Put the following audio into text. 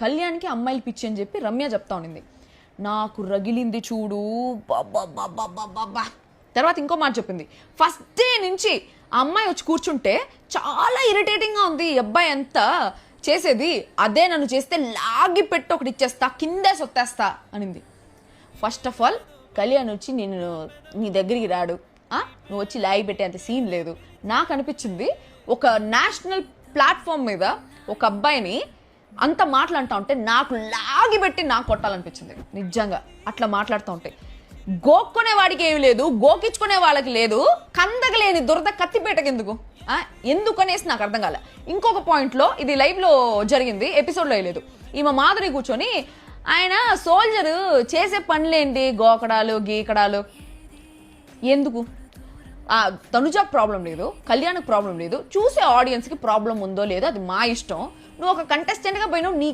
కళ్యాణ్కి అమ్మాయిలు పిచ్చి అని చెప్పి రమ్య చెప్తా ఉండింది. నాకు రగిలింది చూడు బాబా. తర్వాత ఇంకో మాట చెప్పింది, ఫస్ట్ డే నుంచి ఆ అమ్మాయి వచ్చి కూర్చుంటే చాలా ఇరిటేటింగ్గా ఉంది, ఈ అబ్బాయి ఎంత చేసేది, అదే నన్ను చేస్తే లాగి పెట్టి ఒకటి ఇచ్చేస్తా, కిందే సొత్తేస్తా అనింది. ఫస్ట్ ఆఫ్ ఆల్ కళ్యాణ్ వచ్చి నేను నీ దగ్గరికి రాడు, నువ్వు వచ్చి లాగి పెట్టే అంత సీన్ లేదు. నాకు అనిపించింది ఒక నేషనల్ ప్లాట్ఫామ్ మీద ఒక అబ్బాయిని అంత మాట్లాడుతూ ఉంటే నాకు లాగి పెట్టి నాకు కొట్టాలనిపించింది నిజంగా. అట్లా మాట్లాడుతూ ఉంటే గోక్కునే వాడికి ఏమి లేదు, గోకించుకునే వాళ్ళకి లేదు, కందగలేని దురద కత్తిపేటకి ఎందుకనేసి నాకు అర్థం కాలే. ఇంకొక పాయింట్లో, ఇది లైవ్లో జరిగింది, ఎపిసోడ్లో వేయలేదు, ఈమె మాధురి కూర్చొని ఆయన సోల్జరు చేసే పనులేంటి గోకడాలు గీకడాలు ఎందుకు, తనుజాకు ప్రాబ్లం లేదు, కళ్యాణ్కి ప్రాబ్లం లేదు, చూసే ఆడియన్స్కి ప్రాబ్లం ఉందో లేదో అది మా ఇష్టం. నువ్వు ఒక కంటెస్టెంట్గా పోయినావు, నీకు